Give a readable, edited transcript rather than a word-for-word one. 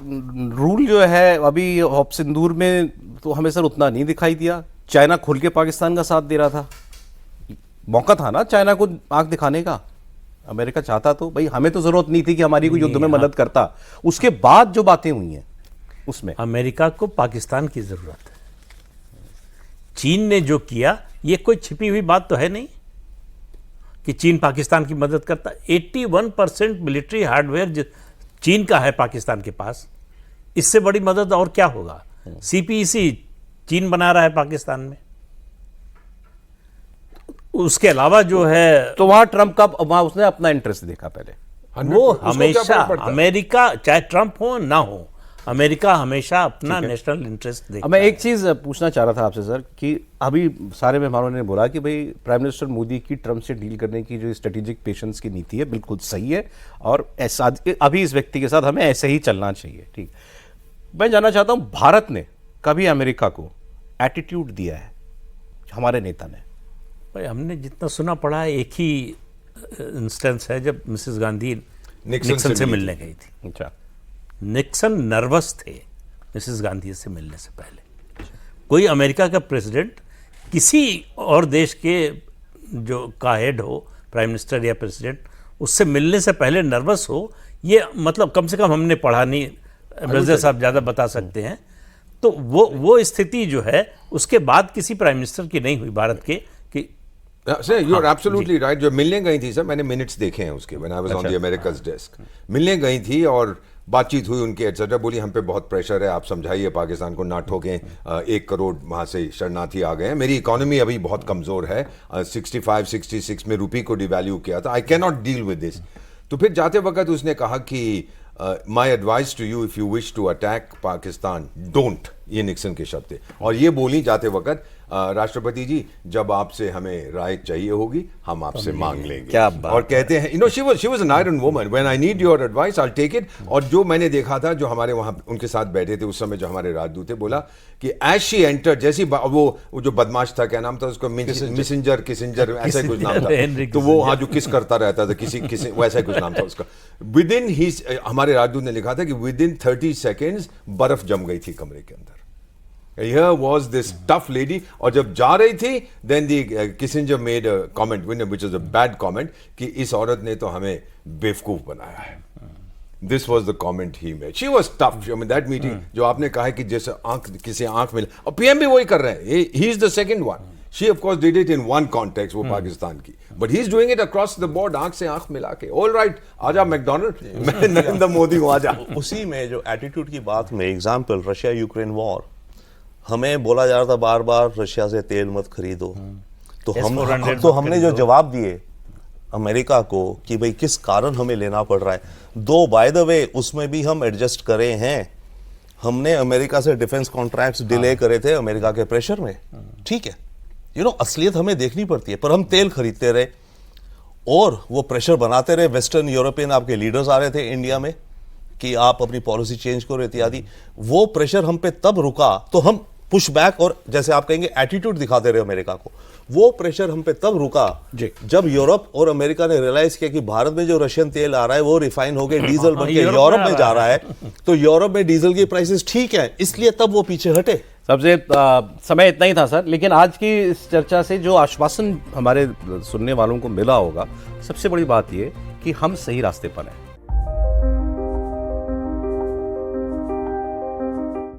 Rule जो है अभी ऑप सिंदूर में तो हमें सर उतना नहीं दिखाई दिया। चाइना खुल के पाकिस्तान का साथ दे रहा था, मौका था ना चाइना को आंख दिखाने का। अमेरिका चाहता तो भाई, हमें तो जरूरत नहीं थी कि हमारी कोई युद्ध में मदद करता। उसके बाद जो बातें हुई हैं उसमें अमेरिका को पाकिस्तान की जरूरत है। चीन ने जो किया ये कोई छिपी हुई बात तो है नहीं कि चीन पाकिस्तान की मदद करता। 81% मिलिट्री हार्डवेयर चीन का है पाकिस्तान के पास, इससे बड़ी मदद और क्या होगा। सीपीईसी चीन बना रहा है पाकिस्तान में। उसके अलावा जो है तो वहां ट्रंप का, वहां उसने अपना इंटरेस्ट देखा पहले। वो हमेशा अमेरिका, चाहे ट्रंप हो ना हो, अमेरिका हमेशा अपना नेशनल इंटरेस्ट देखता है। मैं एक चीज पूछना चाह रहा था आपसे सर कि अभी सारे मेहमानों ने बोला कि भाई प्राइम मिनिस्टर मोदी की ट्रंप से डील करने की जो स्ट्रेटेजिक पेशेंस की नीति है बिल्कुल सही है, और ऐसा अभी इस व्यक्ति के साथ हमें ऐसे ही चलना चाहिए। ठीक, मैं जानना चाहता हूं भारत ने कभी अमेरिका को एटीट्यूड दिया है हमारे नेता ने? भाई हमने जितना सुना पड़ा है, एक ही इंस्टेंस है जब मिसेस गांधी निक्सन से मिलने गई थी। अच्छा, निक्सन नर्वस थे मिसेस गांधी से मिलने से पहले। कोई अमेरिका का प्रेसिडेंट किसी और देश के जो का हेड हो, प्राइम मिनिस्टर या प्रेसिडेंट, उससे मिलने से पहले नर्वस हो, ये मतलब कम से कम हमने पढ़ा नहीं। ब्रजर साहब ज़्यादा बता सकते हैं। तो वो स्थिति जो है उसके बाद किसी प्राइम मिनिस्टर की नहीं हुई भारत के कि sir you are absolutely right. जो मिलने गई थी सर, मैंने मिनट्स देखे हैं उसके, when I was on the America's desk. मिलने गई थी और बातचीत हुई उनकी एटसेट्रा। बोली हम पे बहुत प्रेशर है, आप समझाइए पाकिस्तान को ना ठोकें, 1 करोड़ वहाँ से शरणार्थी आ गए हैं, मेरी इकोनॉमी अभी बहुत कमज़ोर है, 65-66 में रुपये को डिवैल्यू किया था, I can not deal with this. तो फिर जाते वक्त उसने कहा कि my advice to you if you wish to attack Pakistan don't, ये निक्सन के शब्द थे। और ये बोली जाते वक्त, राष्ट्रपति जी जब आपसे हमें राय चाहिए होगी हम आपसे मांग लेंगे। क्या बात। और कहते हैं, you know, she was an iron woman, when I need your advice I will take it. और जो मैंने देखा था, जो हमारे वहाँ उनके साथ बैठे थे उस समय, जो हमारे राजदूत थे, बोला कि एज शी एंटर, जैसी वो जो बदमाश था, क्या नाम था उसको, किसिंजर ऐसा कुछ नाम था, तो वो हाँ जो किस करता रहता था, किसी वैसा कुछ नाम था उसका। विद इन ही, हमारे राजदूत ने लिखा था कि विद इन 30 सेकेंड्स बर्फ जम गई थी कमरे के अंदर। Here was this tough lady, और जब जा रही थी, then the Kissinger made a comment, which was a bad comment, कि इस औरत ने तो हमें बेवकूफ बनाया है। This was the comment he made. She was tough. I mean that meeting, जो आपने कहा है कि जैसे किसी आंख में, और पीएम भी वही कर रहे हैं। He is the second one. She of course did it in one context, वो पाकिस्तान की, but he's doing it across the board, आंख से आंख मिला के। All right, आजा मैकडोनल्ड, मैं नरेंद्र मोदी हूँ, आजा। उसी में जो एटीट्यूड की बात में एग्जाम्पल, रशिया यूक्रेन वॉर, हमें बोला जा रहा था बार बार रशिया से तेल मत खरीदो, तो हमने जो जवाब दिए अमेरिका को कि भाई किस कारण हमें लेना पड़ रहा है, दो बाय द वे उसमें भी हम एडजस्ट करे हैं। हमने अमेरिका से डिफेंस कॉन्ट्रैक्ट्स डिले करे थे अमेरिका के प्रेशर में, ठीक है, यू नो, असलियत हमें देखनी पड़ती है, पर हम तेल खरीदते रहे और वो प्रेशर बनाते रहे। वेस्टर्न यूरोपियन आपके लीडर्स आ रहे थे इंडिया में कि आप अपनी पॉलिसी चेंज करो इत्यादि। वो प्रेशर हम पे तब रुका, तो हम पुश बैक और जैसे आप कहेंगे एटीट्यूड दिखाते रहे अमेरिका को। वो प्रेशर हम पे तब रुका जब यूरोप और अमेरिका ने रियलाइज किया कि भारत में जो रशियन तेल आ रहा है वो रिफाइन होकर डीजल बन के यूरोप में जा रहा है, तो यूरोप में डीजल की प्राइसेस ठीक है, इसलिए तब वो पीछे हटे। सबसे समय इतना ही था सर, लेकिन आज की इस चर्चा से जो आश्वासन हमारे सुनने वालों को मिला होगा, सबसे बड़ी बात ये कि हम सही रास्ते पर हैं।